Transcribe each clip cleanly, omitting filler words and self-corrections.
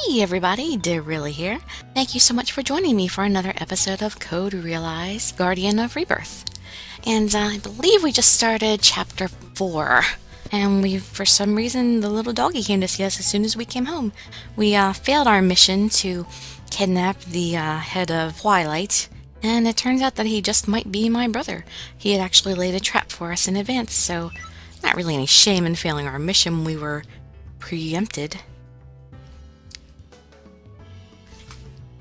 Hey everybody, Dirili here. Thank you so much for joining me for another episode of Code Realize Guardian of Rebirth. And I believe we just started chapter 4. And for some reason, the little doggy came to see us as soon as we came home. We failed our mission to kidnap the head of Twilight. And it turns out that he just might be my brother. He had actually laid a trap for us in advance, so not really any shame in failing our mission. We were preempted.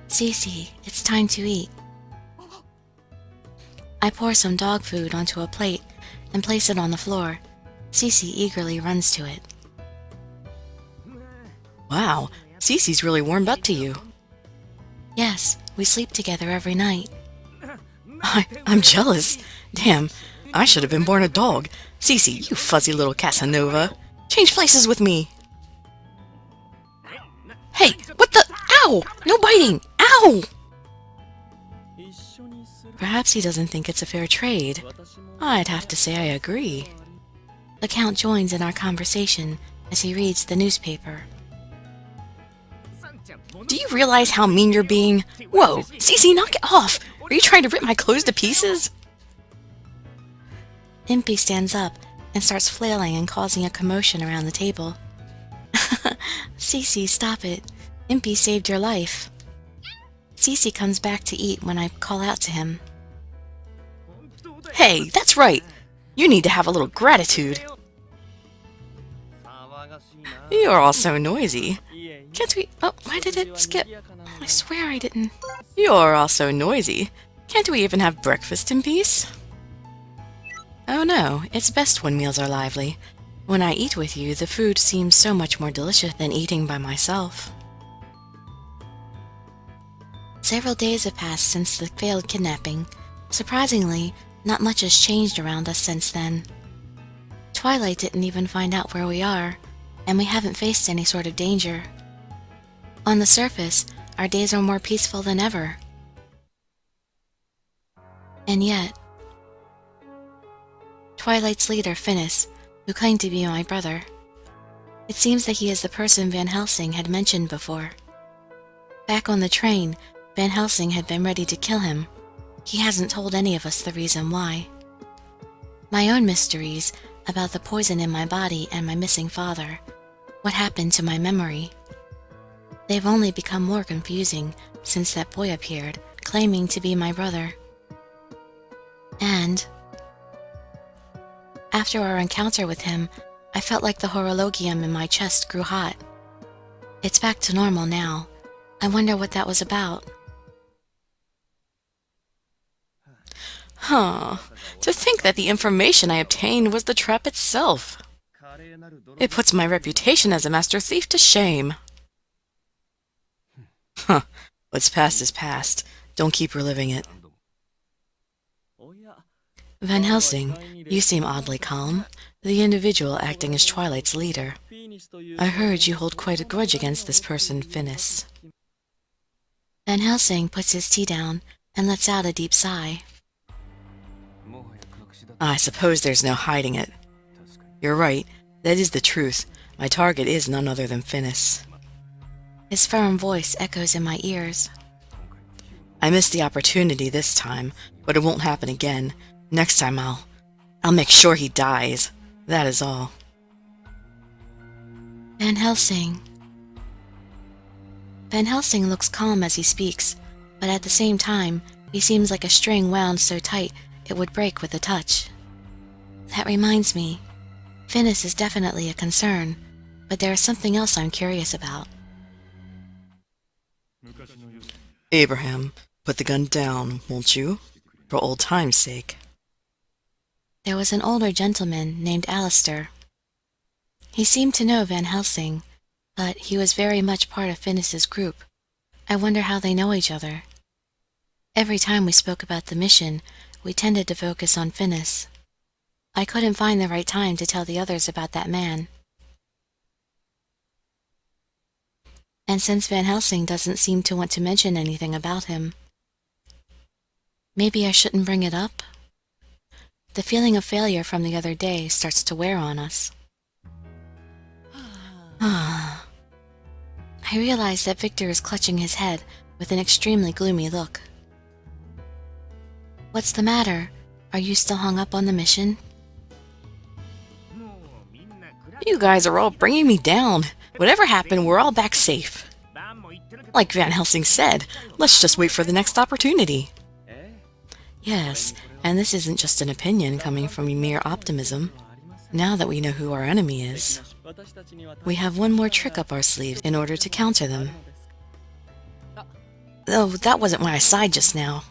Cece, it's time to eat. I pour some dog food onto a plate and place it on the floor. Cece eagerly runs to it. Wow, Cece's really warmed up to you. Yes, we sleep together every night. I'm jealous. Damn, I should have been born a dog. Cece, you fuzzy little Casanova. Change places with me. Hey, what the? Ow! No biting! Ow! Perhaps he doesn't think it's a fair trade. I'd have to say I agree. The Count joins in our conversation as he reads the newspaper. Do you realize how mean you're being? Whoa, Cece, knock it off! Are you trying to rip my clothes to pieces? Impy stands up and starts flailing and causing a commotion around the table. Cece, stop it. Impy saved your life. Cece comes back to eat when I call out to him. Hey, that's right! You need to have a little gratitude. You're all so noisy. Can't we... Oh, why did it skip? I swear I didn't. You're all so noisy. Can't we even have breakfast in peace? Oh no, it's best when meals are lively. When I eat with you, the food seems so much more delicious than eating by myself. Several days have passed since the failed kidnapping. Surprisingly, not much has changed around us since then. Twilight didn't even find out where we are, and we haven't faced any sort of danger. On the surface, our days are more peaceful than ever. And yet, Twilight's leader, Finis, who claimed to be my brother. It seems that he is the person Van Helsing had mentioned before. Back on the train, Van Helsing had been ready to kill him. He hasn't told any of us the reason why. My own mysteries about the poison in my body and my missing father, what happened to my memory. They've only become more confusing since that boy appeared, claiming to be my brother. And after our encounter with him, I felt like the horologium in my chest grew hot. It's back to normal now. I wonder what that was about. Huh. To think that the information I obtained was the trap itself. It puts my reputation as a master thief to shame. Huh. What's past is past. Don't keep reliving it. Van Helsing, you seem oddly calm, the individual acting as Twilight's leader. I heard you hold quite a grudge against this person, Finis. Van Helsing puts his tea down and lets out a deep sigh. I suppose there's no hiding it. You're right, that is the truth. My target is none other than Finis. His firm voice echoes in my ears. I missed the opportunity this time, but it won't happen again. Next time I'll make sure he dies. That is all. Van Helsing. Van Helsing looks calm as he speaks, but at the same time, he seems like a string wound so tight it would break with a touch. That reminds me, Finis is definitely a concern, but there is something else I'm curious about. Abraham, put the gun down, won't you? For old time's sake. There was an older gentleman named Alistair. He seemed to know Van Helsing, but he was very much part of Finis's group. I wonder how they know each other. Every time we spoke about the mission, we tended to focus on Finis. I couldn't find the right time to tell the others about that man. And since Van Helsing doesn't seem to want to mention anything about him, maybe I shouldn't bring it up? The feeling of failure from the other day starts to wear on us. I realize that Victor is clutching his head with an extremely gloomy look. What's the matter? Are you still hung up on the mission? You guys are all bringing me down. Whatever happened, we're all back safe. Like Van Helsing said, let's just wait for the next opportunity. Yes, and this isn't just an opinion coming from mere optimism. Now that we know who our enemy is, we have one more trick up our sleeves in order to counter them. Oh, that wasn't why I sighed just now.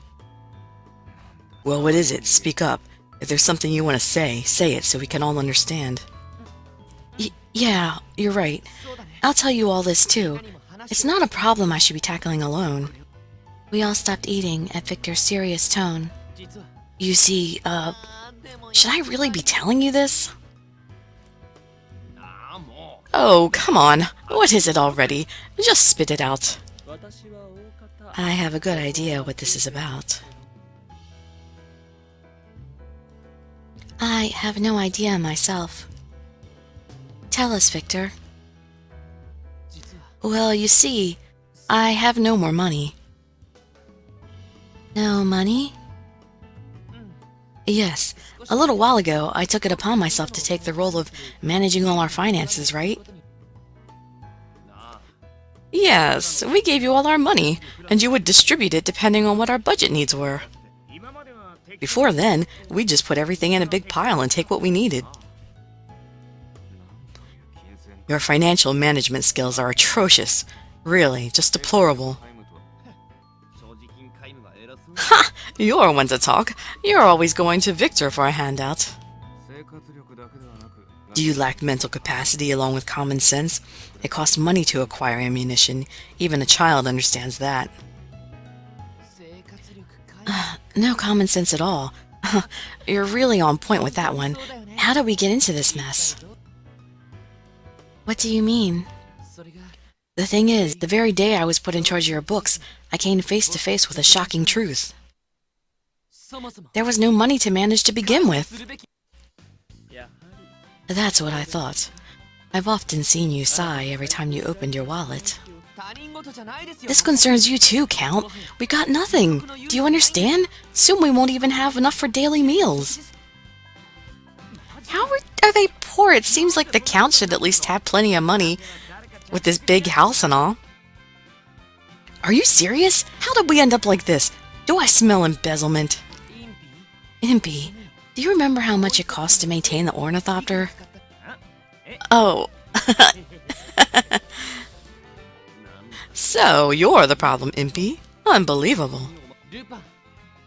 Well, what is it? Speak up. If there's something you want to say it so we can all understand. Yeah, you're right. I'll tell you all this too. It's not a problem I should be tackling alone. We all stopped eating at Victor's serious tone. You see, should I really be telling you this? Oh, come on. What is it already? Just spit it out. I have a good idea what this is about. I have no idea myself. Tell us, Victor. Well, you see, I have no more money. No money? Yes. A little while ago, I took it upon myself to take the role of managing all our finances, right? Yes, we gave you all our money, and you would distribute it depending on what our budget needs were. Before then, we'd just put everything in a big pile and take what we needed. Your financial management skills are atrocious. Really, just deplorable. Ha! You're one to talk. You're always going to Victor for a handout. Do you lack mental capacity along with common sense? It costs money to acquire ammunition. Even a child understands that. No common sense at all. You're really on point with that one. How did we get into this mess? What do you mean? The thing is, the very day I was put in charge of your books, I came face to face with a shocking truth. There was no money to manage to begin with. That's what I thought. I've often seen you sigh every time you opened your wallet. This concerns you too, Count. We got nothing. Do you understand? Soon we won't even have enough for daily meals. How are they poor? It seems like the Count should at least have plenty of money with this big house and all. Are you serious? How did we end up like this? Do I smell embezzlement? Impy, do you remember how much it cost to maintain the ornithopter? Oh. So, you're the problem, Impy. Unbelievable.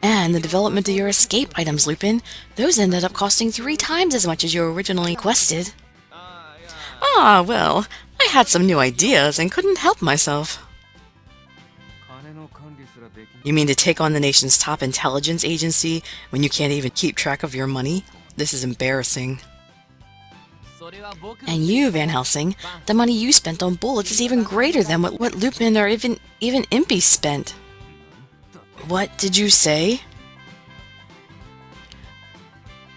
And the development of your escape items, Lupin. Those ended up costing 3 times as much as you originally requested. Ah, well, I had some new ideas and couldn't help myself. You mean to take on the nation's top intelligence agency when you can't even keep track of your money? This is embarrassing. And you, Van Helsing, the money you spent on bullets is even greater than what Lupin or even Impy spent. What did you say?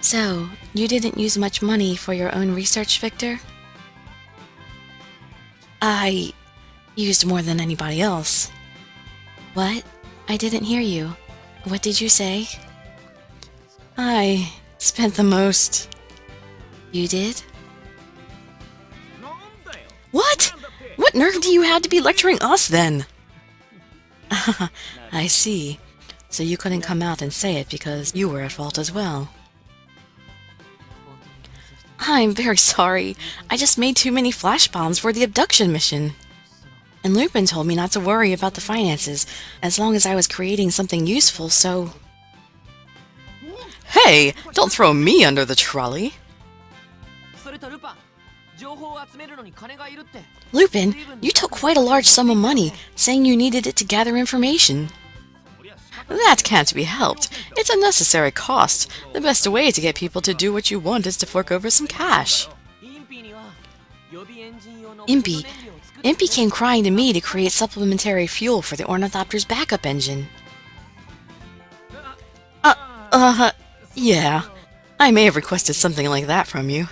So, you didn't use much money for your own research, Victor? I used more than anybody else. What? I didn't hear you. What did you say? I spent the most. You did? What? What nerve do you have to be lecturing us, then? I see. So you couldn't come out and say it because you were at fault as well. I'm very sorry. I just made too many flash bombs for the abduction mission. And Lupin told me not to worry about the finances, as long as I was creating something useful, so... Hey! Don't throw me under the trolley! Lupin, you took quite a large sum of money, saying you needed it to gather information. That can't be helped. It's a necessary cost. The best way to get people to do what you want is to fork over some cash. Impy came crying to me to create supplementary fuel for the ornithopter's backup engine. Yeah. I may have requested something like that from you.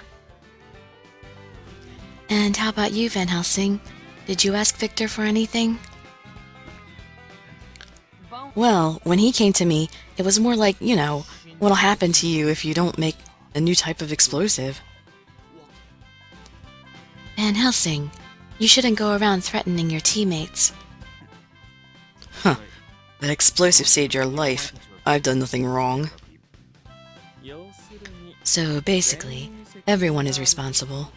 And how about you, Van Helsing? Did you ask Victor for anything? Well, when he came to me, it was more like, what'll happen to you if you don't make a new type of explosive. Van Helsing, you shouldn't go around threatening your teammates. Huh. That explosive saved your life. I've done nothing wrong. So basically, everyone is responsible.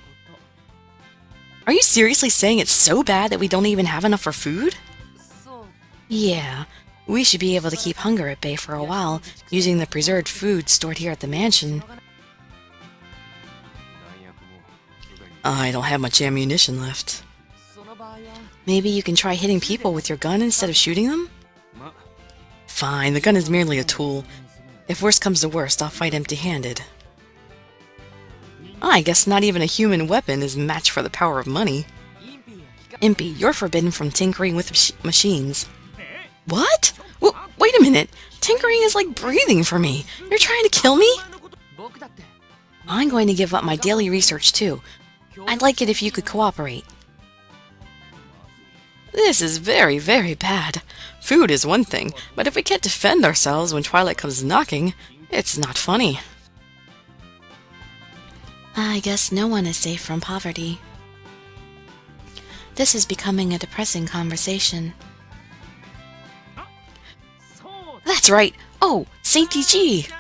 Are you seriously saying it's so bad that we don't even have enough for food? Yeah, we should be able to keep hunger at bay for a while using the preserved food stored here at the mansion. I don't have much ammunition left. Maybe you can try hitting people with your gun instead of shooting them? Fine, the gun is merely a tool. If worst comes to worst, I'll fight empty-handed. I guess not even a human weapon is matched for the power of money. Impy, you're forbidden from tinkering with machines. What? Wait a minute! Tinkering is like breathing for me! You're trying to kill me? I'm going to give up my daily research too. I'd like it if you could cooperate. This is very, very bad. Food is one thing, but if we can't defend ourselves when Twilight comes knocking, it's not funny. I guess no one is safe from poverty. This is becoming a depressing conversation. That's right! Oh, Saint DG!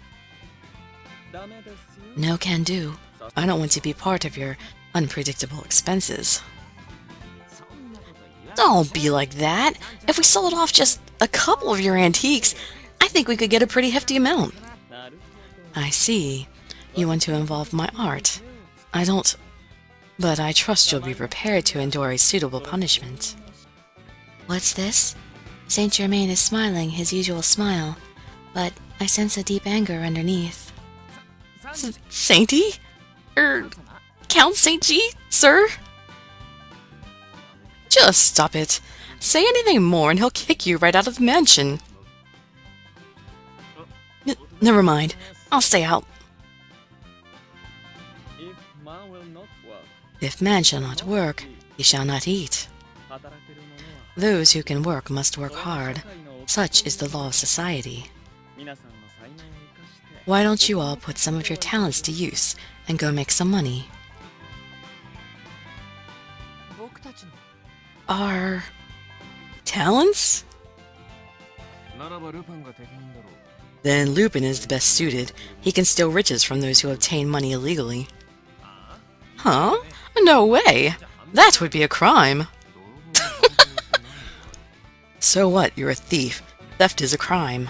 No can do. I don't want to be part of your unpredictable expenses. Don't be like that! If we sold off just a couple of your antiques, I think we could get a pretty hefty amount. I see. You want to involve my art. I don't... But I trust you'll be prepared to endure a suitable punishment. What's this? Saint Germain is smiling his usual smile, but I sense a deep anger underneath. Sainty? Count Saint G, sir? Just stop it. Say anything more and he'll kick you right out of the mansion. Never mind. I'll stay out. If man shall not work, he shall not eat. Those who can work must work hard. Such is the law of society. Why don't you all put some of your talents to use and go make some money? Our talents? Then Lupin is the best suited. He can steal riches from those who obtain money illegally. Huh? No way! That would be a crime! So what? You're a thief. Theft is a crime.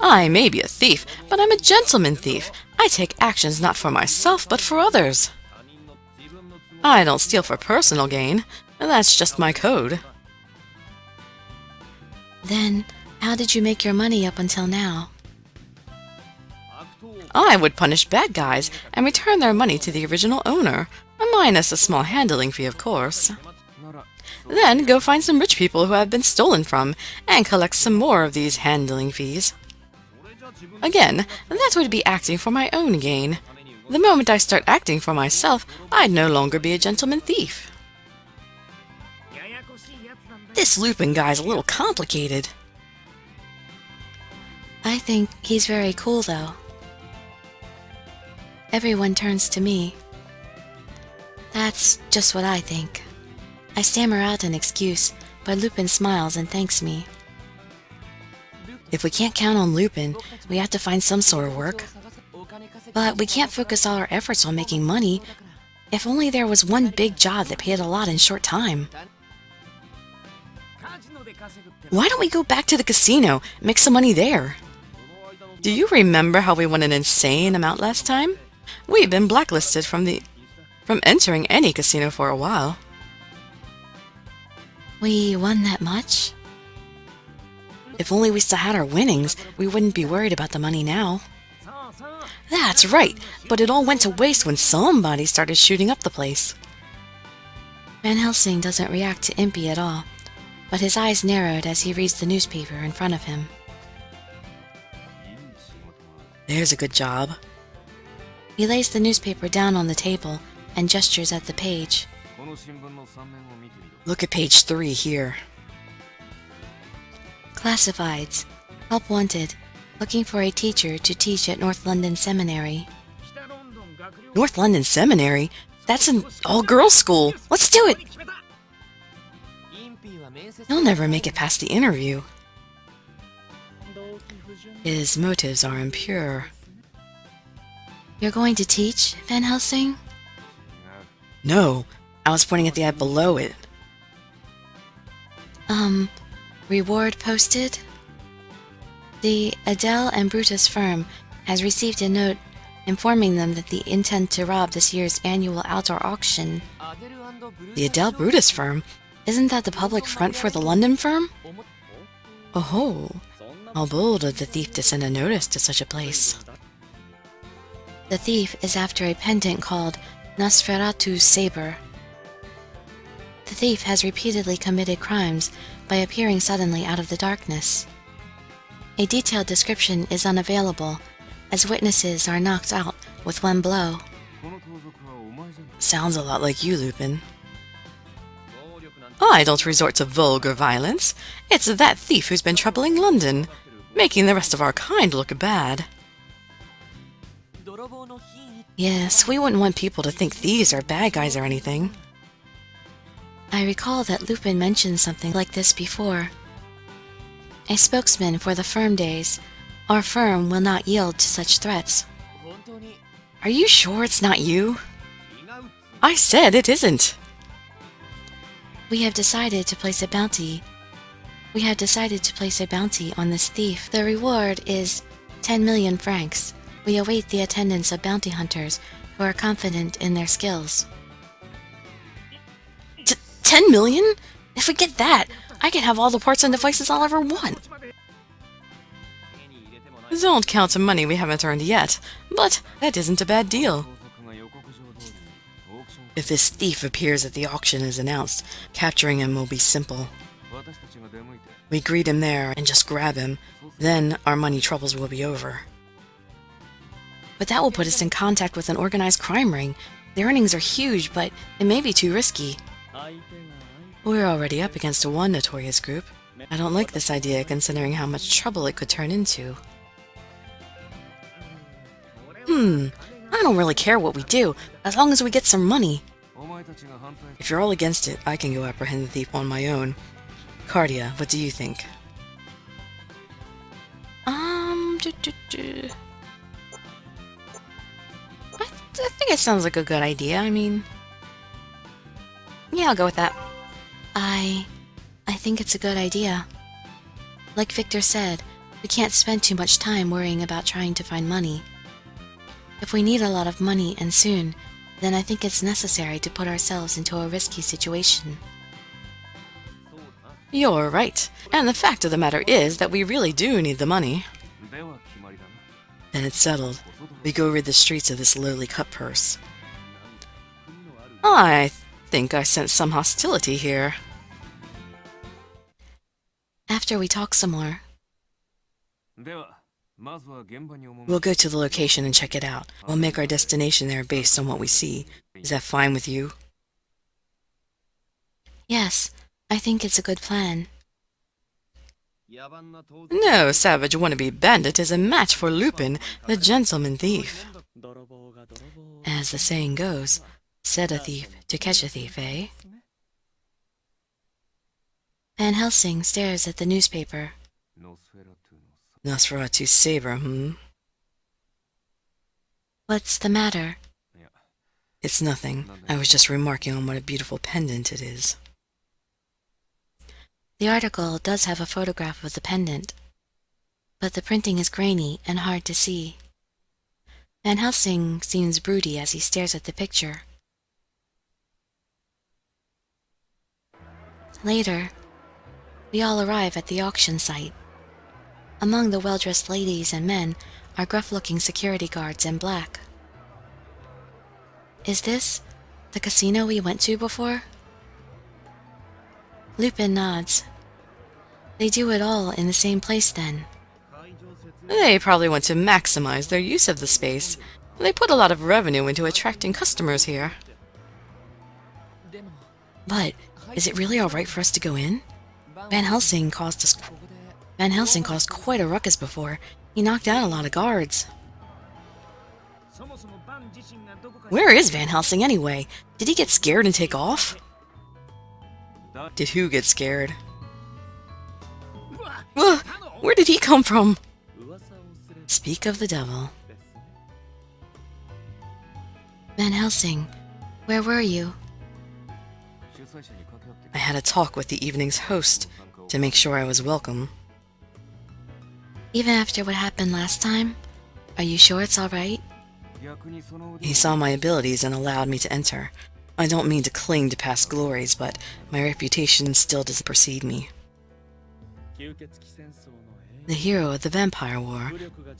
I may be a thief, but I'm a gentleman thief. I take actions not for myself, but for others. I don't steal for personal gain. That's just my code. Then, how did you make your money up until now? I would punish bad guys and return their money to the original owner, minus a small handling fee, of course. Then go find some rich people who have been stolen from and collect some more of these handling fees. Again, that would be acting for my own gain. The moment I start acting for myself, I'd no longer be a gentleman thief. This Lupin guy's a little complicated. I think he's very cool, though. Everyone turns to me. That's just what I think. I stammer out an excuse, but Lupin smiles and thanks me. If we can't count on Lupin, we have to find some sort of work. But we can't focus all our efforts on making money. If only there was one big job that paid a lot in short time. Why don't we go back to the casino and make some money there? Do you remember how we won an insane amount last time? We've been blacklisted from entering any casino for a while. We won that much? If only we still had our winnings, we wouldn't be worried about the money now. That's right, but it all went to waste when somebody started shooting up the place. Van Helsing doesn't react to Impy at all, but his eyes narrowed as he reads the newspaper in front of him. There's a good job. He lays the newspaper down on the table and gestures at the page. Look at page 3 here. Classifieds. Help wanted. Looking for a teacher to teach at North London Seminary. North London Seminary? That's an all-girls school. Let's do it! He'll never make it past the interview. His motives are impure. You're going to teach, Van Helsing? No, I was pointing at the ad below it. Reward posted? The Adele and Brutus firm has received a note informing them that they intend to rob this year's annual outdoor auction. The Adele Brutus firm? Isn't that the public front for the London firm? Oh, how bold of the thief to send a notice to such a place. The thief is after a pendant called Nosferatu's Saber. The thief has repeatedly committed crimes by appearing suddenly out of the darkness. A detailed description is unavailable, as witnesses are knocked out with one blow. Sounds a lot like you, Lupin. I don't resort to vulgar violence. It's that thief who's been troubling London, making the rest of our kind look bad. Yes, we wouldn't want people to think thieves are bad guys or anything. I recall that Lupin mentioned something like this before. A spokesman for the firm days. Our firm will not yield to such threats. Are you sure it's not you? I said it isn't. We have decided to place a bounty. We have decided to place a bounty on this thief. The reward is 10 million francs. We await the attendance of bounty hunters who are confident in their skills. 10 million? If we get that, I can have all the parts and devices I'll ever want. Don't count the money we haven't earned yet, but that isn't a bad deal. If this thief appears at the auction as announced, capturing him will be simple. We greet him there and just grab him, then our money troubles will be over. But that will put us in contact with an organized crime ring. The earnings are huge, but it may be too risky. We're already up against one notorious group. I don't like this idea considering how much trouble it could turn into. I don't really care what we do, as long as we get some money. If you're all against it, I can go apprehend the thief on my own. Cardia, what do you think? I think it sounds like a good idea. I mean, yeah, I'll go with that. I think it's a good idea. Like Victor said, we can't spend too much time worrying about trying to find money. If we need a lot of money and soon, then I think it's necessary to put ourselves into a risky situation. You're right. And the fact of the matter is that we really do need the money. Then it's settled. We go rid the streets of this lowly cut purse. I think I sense some hostility here. After we talk some more. We'll go to the location and check it out. We'll make our destination there based on what we see. Is that fine with you? Yes, I think it's a good plan. No savage wannabe bandit is a match for Lupin, the gentleman thief. As the saying goes, set a thief to catch a thief, eh? Van Helsing stares at the newspaper. Nosferatu's saber, What's the matter? It's nothing. I was just remarking on what a beautiful pendant it is. The article does have a photograph of the pendant, but the printing is grainy and hard to see. Van Helsing seems broody as he stares at the picture. Later, we all arrive at the auction site. Among the well-dressed ladies and men are gruff-looking security guards in black. Is this the casino we went to before? Lupin nods. They do it all in the same place then. They probably want to maximize their use of the space. They put a lot of revenue into attracting customers here. But, is it really alright for us to go in? Van Helsing caused quite a ruckus before. He knocked out a lot of guards. Where is Van Helsing anyway? Did he get scared and take off? Did who get scared? Ugh, where did he come from? Speak of the devil. Van Helsing, where were you? I had a talk with the evening's host to make sure I was welcome. Even after what happened last time? Are you sure it's alright? He saw my abilities and allowed me to enter. I don't mean to cling to past glories, but my reputation still doesn't precede me. The hero of the Vampire War.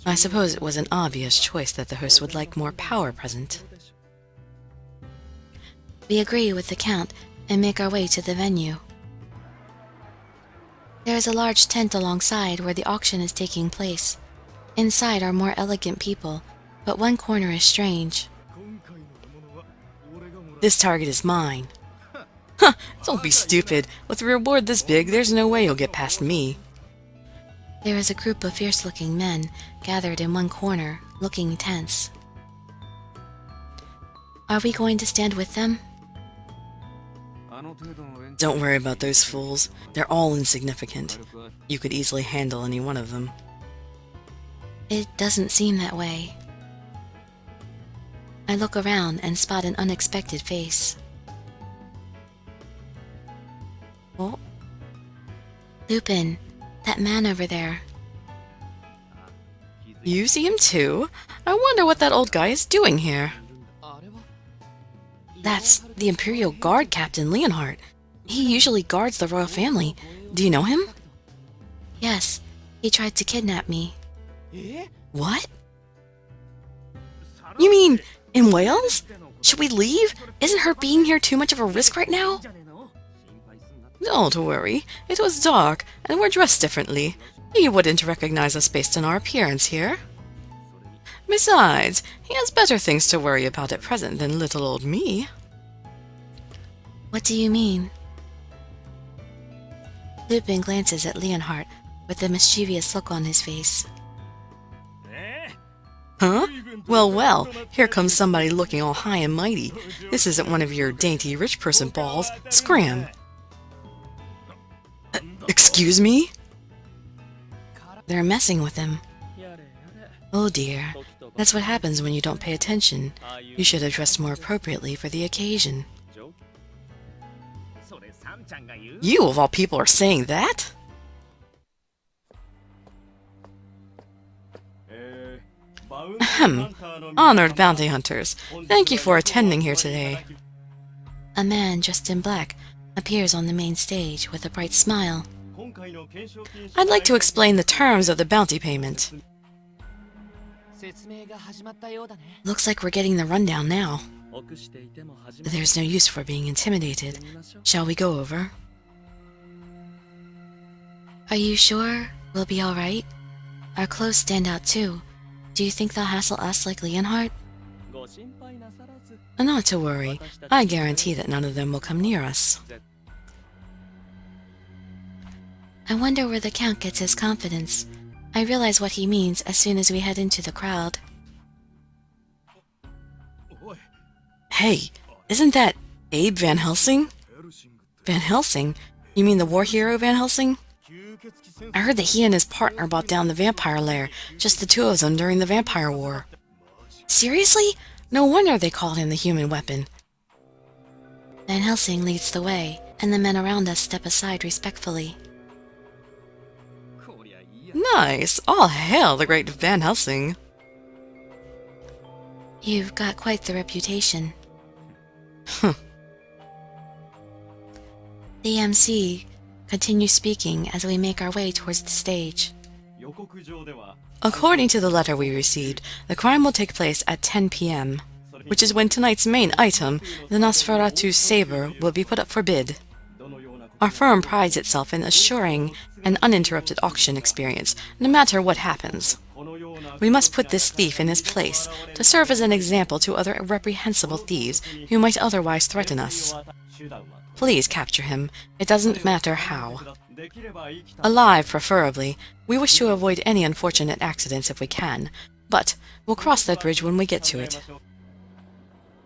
I suppose it was an obvious choice that the host would like more power present. We agree with the Count and make our way to the venue. There is a large tent alongside where the auction is taking place. Inside are more elegant people, but one corner is strange. This target is mine. Huh, don't be stupid. With a reward this big, there's no way you'll get past me. There is a group of fierce-looking men gathered in one corner, looking tense. Are we going to stand with them? Don't worry about those fools. They're all insignificant. You could easily handle any one of them. It doesn't seem that way. I look around and spot an unexpected face. Oh? Lupin, that man over there. You see him too? I wonder what that old guy is doing here. That's the Imperial Guard Captain Leonhardt. He usually guards the royal family. Do you know him? Yes, he tried to kidnap me. What? You mean in Wales? Should we leave? Isn't her being here too much of a risk right now? Don't worry. It was dark, and we're dressed differently. You wouldn't recognize us based on our appearance here. Besides, he has better things to worry about at present than little old me. What do you mean? Lupin glances at Leonhardt with a mischievous look on his face. Huh? Well, well, here comes somebody looking all high and mighty. This isn't one of your dainty rich person balls. Scram! Excuse me? They're messing with him. Oh dear. That's what happens when you don't pay attention. You should have dressed more appropriately for the occasion. You, of all people, are saying that? Ahem. Honored bounty hunters, thank you for attending here today. A man dressed in black appears on the main stage with a bright smile. I'd like to explain the terms of the bounty payment. Looks like we're getting the rundown now. There's no use for being intimidated. Shall we go over? Are you sure we'll be alright? Our clothes stand out too. Do you think they'll hassle us like Leonhardt? Not to worry. I guarantee that none of them will come near us. I wonder where the Count gets his confidence. I realize what he means as soon as we head into the crowd. Hey, isn't that Abe Van Helsing? Van Helsing? You mean the war hero Van Helsing? I heard that he and his partner brought down the vampire lair, just the two of them during the Vampire War. Seriously? No wonder they called him the human weapon. Van Helsing leads the way, and the men around us step aside respectfully. Nice! All hail the great Van Helsing! You've got quite the reputation. Huh. The MC continues speaking as we make our way towards the stage. According to the letter we received, the crime will take place at 10 p.m., which is when tonight's main item, the Nosferatu's saber, will be put up for bid. Our firm prides itself in assuring an uninterrupted auction experience, no matter what happens. We must put this thief in his place, to serve as an example to other reprehensible thieves who might otherwise threaten us. Please capture him. It doesn't matter how. Alive, preferably. We wish to avoid any unfortunate accidents if we can, but we'll cross that bridge when we get to it.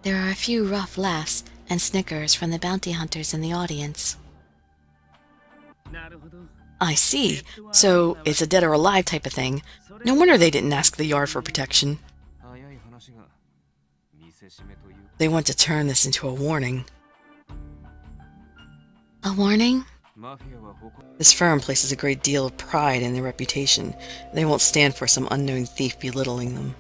There are a few rough laughs and snickers from the bounty hunters in the audience. I see. So it's a dead or alive type of thing. No wonder they didn't ask the Yard for protection. They want to turn this into a warning. A warning? This firm places a great deal of pride in their reputation. They won't stand for some unknown thief belittling them.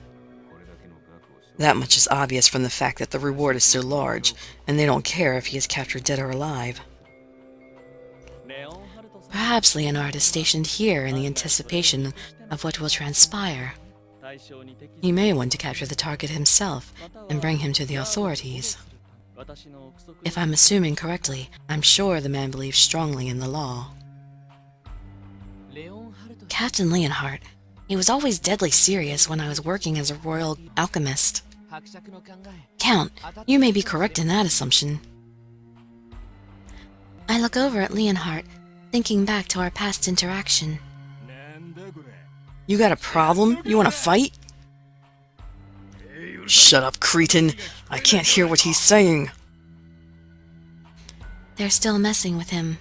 That much is obvious from the fact that the reward is so large, and they don't care if he is captured dead or alive. Perhaps Leonard is stationed here in the anticipation of what will transpire. He may want to capture the target himself and bring him to the authorities. If I'm assuming correctly, I'm sure the man believes strongly in the law. Captain Leonhardt, he was always deadly serious when I was working as a royal alchemist. Count, you may be correct in that assumption. I look over at Leonhardt, thinking back to our past interaction. You got a problem? You want to fight? Shut up, cretin! I can't hear what he's saying. They're still messing with him.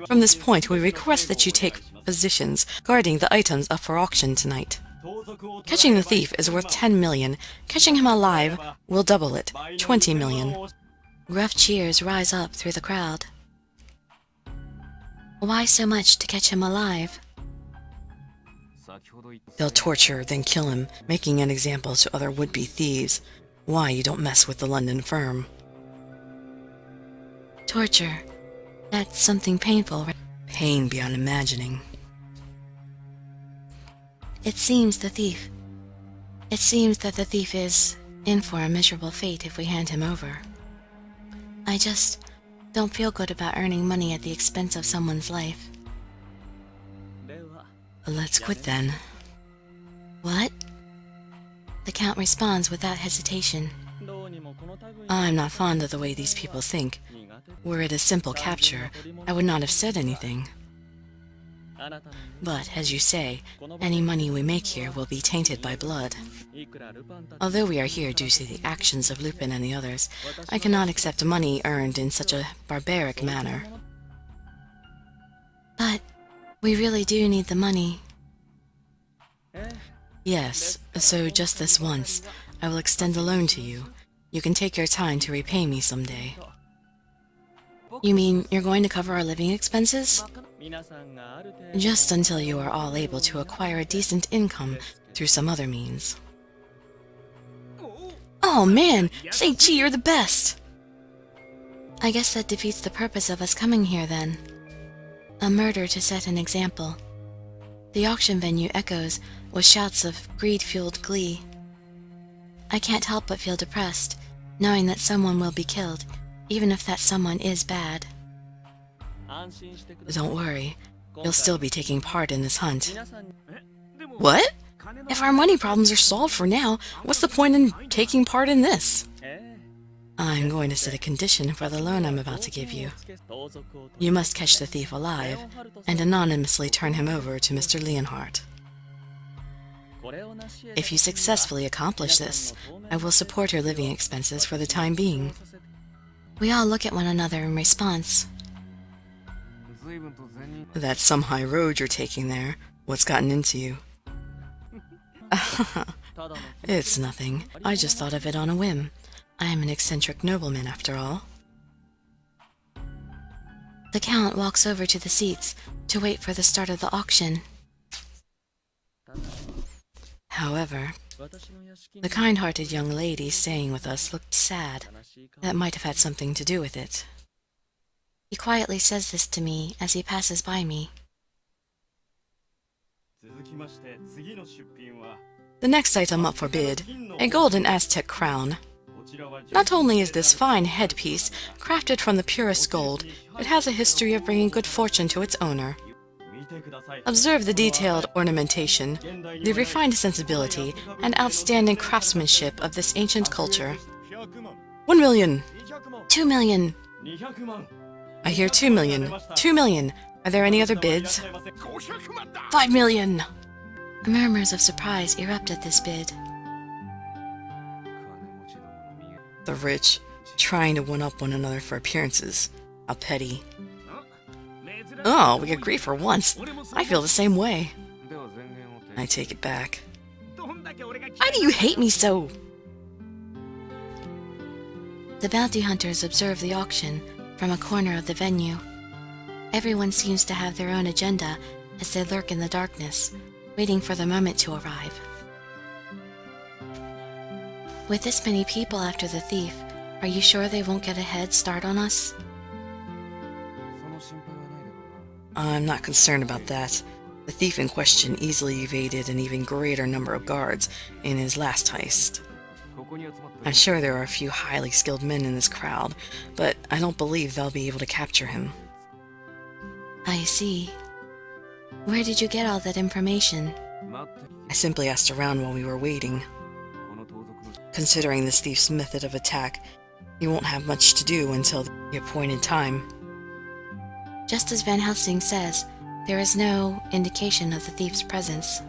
From this point, we request that you take positions guarding the items up for auction tonight. Catching the thief is worth 10 million. Catching him alive will double it, 20 million. Rough cheers rise up through the crowd. Why so much to catch him alive? They'll torture, then kill him, making an example to other would-be thieves. Why you don't mess with the London firm. Torture. That's something painful, right? Pain beyond imagining. It seems that the thief is in for a miserable fate if we hand him over. I just don't feel good about earning money at the expense of someone's life. Let's quit then. What? The Count responds without hesitation. I'm not fond of the way these people think. Were it a simple capture, I would not have said anything. But, as you say, any money we make here will be tainted by blood. Although we are here due to the actions of Lupin and the others, I cannot accept money earned in such a barbaric manner. But we really do need the money. Yes, so just this once, I will extend a loan to you. You can take your time to repay me someday. You mean you're going to cover our living expenses? Just until you are all able to acquire a decent income through some other means. Oh man, St. G, you're the best! I guess that defeats the purpose of us coming here then. A murder to set an example. The auction venue echoes with shouts of greed-fueled glee. I can't help but feel depressed, knowing that someone will be killed, even if that someone is bad. Don't worry, you'll still be taking part in this hunt. What? If our money problems are solved for now, what's the point in taking part in this? I'm going to set a condition for the loan I'm about to give you. You must catch the thief alive, and anonymously turn him over to Mr. Leonhardt. If you successfully accomplish this, I will support your living expenses for the time being. We all look at one another in response. That's some high road you're taking there. What's gotten into you? It's nothing. I just thought of it on a whim. I am an eccentric nobleman, after all. The Count walks over to the seats to wait for the start of the auction. However, the kind-hearted young lady staying with us looked sad. That might have had something to do with it. He quietly says this to me as he passes by me. The next item up for bid, a golden Aztec crown. Not only is this fine headpiece crafted from the purest gold, it has a history of bringing good fortune to its owner. Observe the detailed ornamentation, the refined sensibility, and outstanding craftsmanship of this ancient culture. 1 million! 2 million! I hear 2 million. 2 million. Are there any other bids? 5 million! Murmurs of surprise erupt at this bid. The rich, trying to one-up one another for appearances. How petty. Oh, we agree for once. I feel the same way. I take it back. Why do you hate me so? The bounty hunters observe the auction from a corner of the venue. Everyone seems to have their own agenda as they lurk in the darkness, waiting for the moment to arrive. With this many people after the thief, are you sure they won't get a head start on us? I'm not concerned about that. The thief in question easily evaded an even greater number of guards in his last heist. I'm sure there are a few highly skilled men in this crowd, but I don't believe they'll be able to capture him. I see. Where did you get all that information? I simply asked around while we were waiting. Considering this thief's method of attack, he won't have much to do until the appointed time. Just as Van Helsing says, there is no indication of the thief's presence.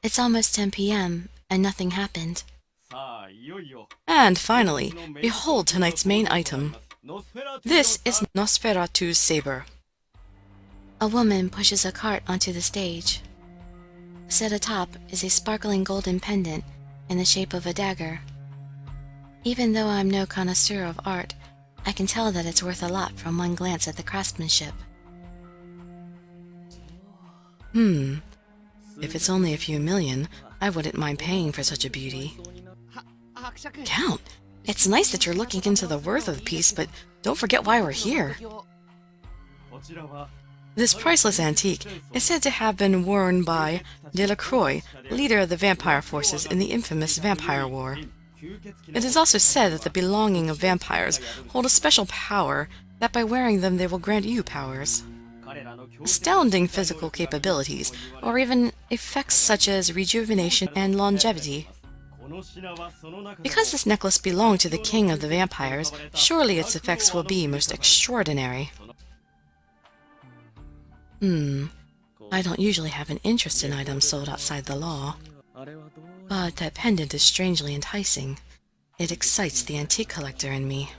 It's almost 10 p.m., and nothing happened. And finally, behold tonight's main item. This is Nosferatu's saber. A woman pushes a cart onto the stage. Set atop is a sparkling golden pendant in the shape of a dagger. Even though I'm no connoisseur of art, I can tell that it's worth a lot from one glance at the craftsmanship. If it's only a few million, I wouldn't mind paying for such a beauty. Count, it's nice that you're looking into the worth of the piece, but don't forget why we're here. This priceless antique is said to have been worn by Delacroix, leader of the vampire forces in the infamous Vampire War. It is also said that the belonging of vampires hold a special power, that by wearing them they will grant you powers. Astounding physical capabilities, or even effects such as rejuvenation and longevity. Because this necklace belonged to the king of the vampires, surely its effects will be most extraordinary. I don't usually have an interest in items sold outside the law. But that pendant is strangely enticing. It excites the antique collector in me.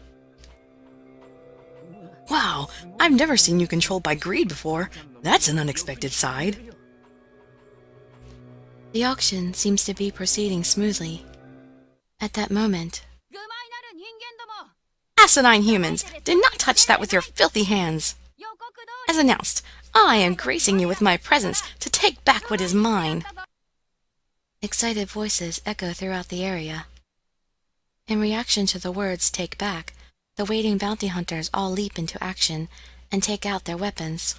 Wow, I've never seen you controlled by greed before. That's an unexpected side. The auction seems to be proceeding smoothly. At that moment, Asinine humans, do not touch that with your filthy hands. As announced, I am gracing you with my presence to take back what is mine. excited voices echo throughout the area. In reaction to the words "take back," the waiting bounty hunters all leap into action and take out their weapons.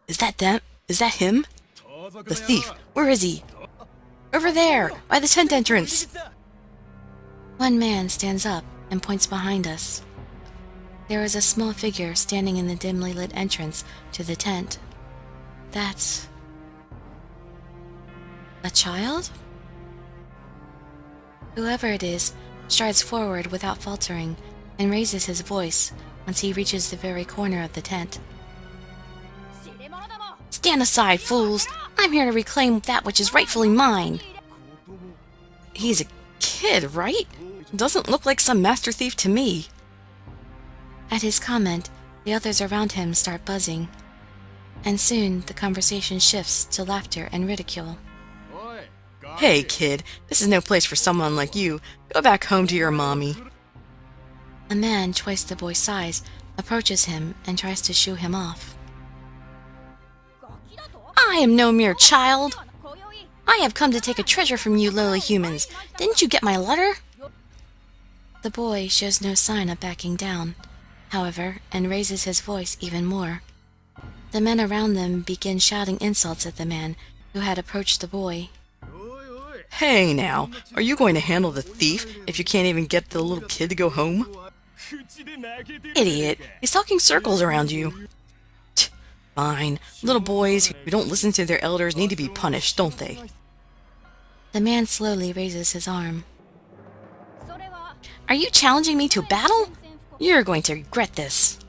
Is that them? Is that him? The thief. Where is he? Over there, by the tent entrance. One man stands up and points behind us. There is a small figure standing in the dimly lit entrance to the tent. That's a child? Whoever it is strides forward without faltering and raises his voice once he reaches the very corner of the tent. Stand aside, fools! I'm here to reclaim that which is rightfully mine! He's a kid, right? Doesn't look like some master thief to me. At his comment, the others around him start buzzing, and soon the conversation shifts to laughter and ridicule. Hey, kid, this is no place for someone like you. Go back home to your mommy. A man twice the boy's size approaches him and tries to shoo him off. I am no mere child. I have come to take a treasure from you lowly humans. Didn't you get my letter? The boy shows no sign of backing down, however, and raises his voice even more. The men around them begin shouting insults at the man who had approached the boy. Hey now, are you going to handle the thief if you can't even get the little kid to go home? Idiot, he's talking circles around you. Fine, little boys who don't listen to their elders need to be punished, don't they? The man slowly raises his arm. Are you challenging me to battle? You're going to regret this.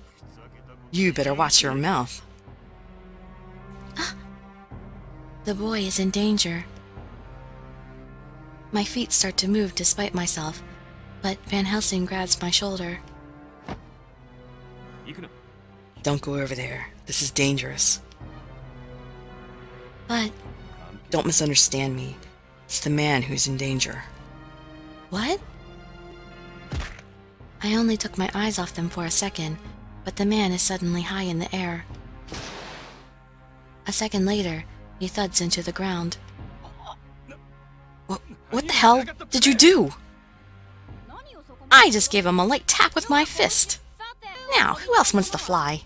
You better watch your mouth. The boy is in danger. My feet start to move despite myself, but Van Helsing grabs my shoulder. Don't go over there. This is dangerous. But... Don't misunderstand me. It's the man who's in danger. What? I only took my eyes off them for a second, but the man is suddenly high in the air. A second later, he thuds into the ground. What the hell did you do? I just gave him a light tap with my fist. Now, who else wants to fly?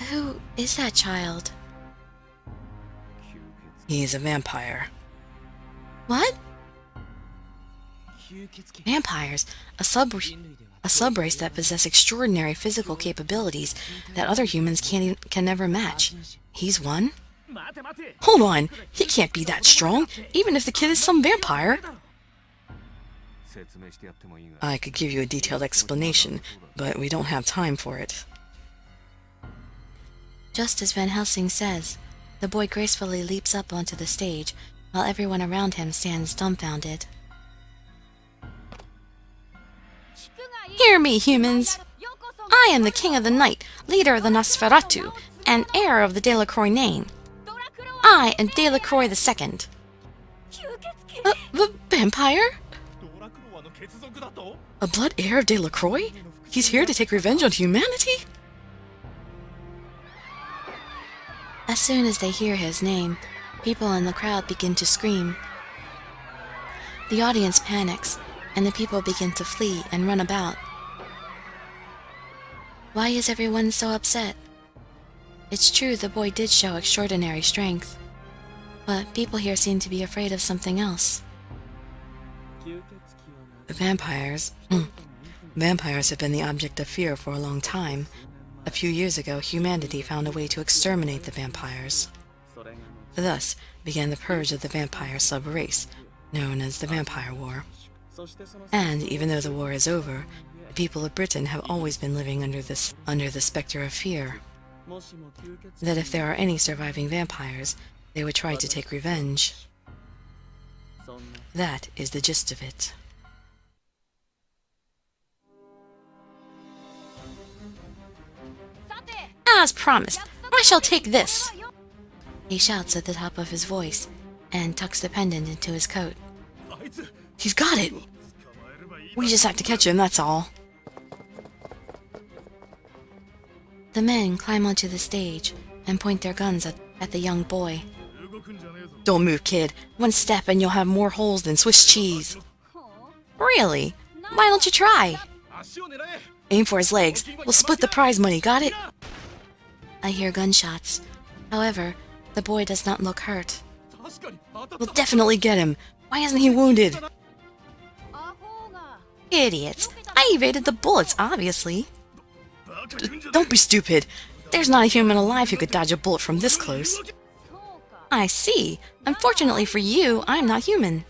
Who is that child? He's a vampire. What? Vampires, a subrace that possess extraordinary physical capabilities that other humans can never match. He's one? Hold on! He can't be that strong, even if the kid is some vampire! I could give you a detailed explanation, but we don't have time for it. Just as Van Helsing says, the boy gracefully leaps up onto the stage, while everyone around him stands dumbfounded. Hear me, humans! I am the King of the Night, leader of the Nosferatu, and heir of the Delacroix name. I am Delacroix II. The vampire? A blood heir of Delacroix? He's here to take revenge on humanity? As soon as they hear his name, people in the crowd begin to scream. The audience panics, and the people begin to flee and run about. Why is everyone so upset? It's true the boy did show extraordinary strength, but people here seem to be afraid of something else. The vampires... Vampires have been the object of fear for a long time. A few years ago, humanity found a way to exterminate the vampires. Thus began the purge of the vampire sub-race, known as the Vampire War. And even though the war is over, the people of Britain have always been living under the specter of fear. That if there are any surviving vampires, they would try to take revenge. That is the gist of it. As promised, I shall take this! He shouts at the top of his voice, and tucks the pendant into his coat. He's got it! We just have to catch him, that's all. The men climb onto the stage and point their guns at the young boy. Don't move, kid. One step and you'll have more holes than Swiss cheese. Really? Why don't you try? Aim for his legs. We'll split the prize money, got it? I hear gunshots. However, the boy does not look hurt. We'll definitely get him. Why isn't he wounded? Idiots! I evaded the bullets, obviously. Don't be stupid. There's not a human alive who could dodge a bullet from this close. I see. Unfortunately for you, I'm not human.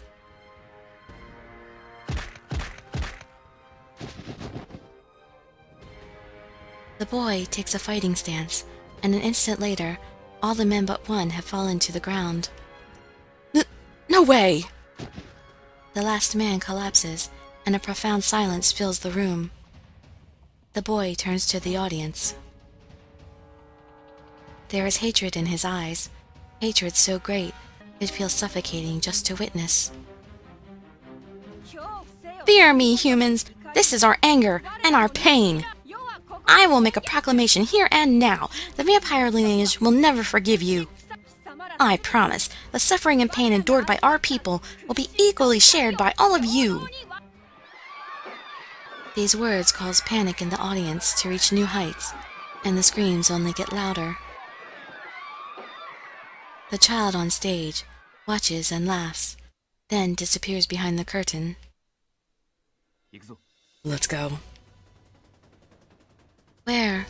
The boy takes a fighting stance, and an instant later, all the men but one have fallen to the ground. No way! The last man collapses, and a profound silence fills the room. The boy turns to the audience. There is hatred in his eyes, hatred so great it feels suffocating just to witness. Fear me, humans! This is our anger and our pain! I will make a proclamation here and now. The vampire lineage will never forgive you. I promise, the suffering and pain endured by our people will be equally shared by all of you. These words cause panic in the audience to reach new heights, and the screams only get louder. The child on stage watches and laughs, then disappears behind the curtain. Let's go. Where?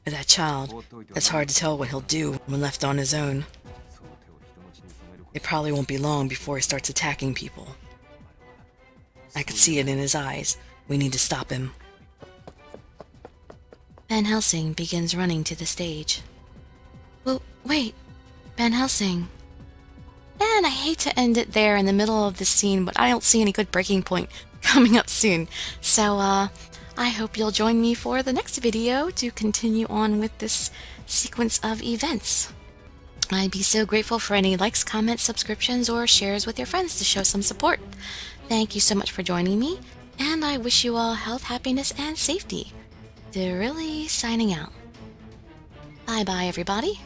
That child. It's hard to tell what he'll do when left on his own. It probably won't be long before he starts attacking people. I could see it in his eyes. We need to stop him. Van Helsing begins running to the stage. Well, wait, Van Helsing. And I hate to end it there in the middle of the scene, but I don't see any good breaking point coming up soon. So, I hope you'll join me for the next video to continue on with this sequence of events. I'd be so grateful for any likes, comments, subscriptions, or shares with your friends to show some support. Thank you so much for joining me, and I wish you all health, happiness, and safety. Dirili signing out. Bye-bye, everybody.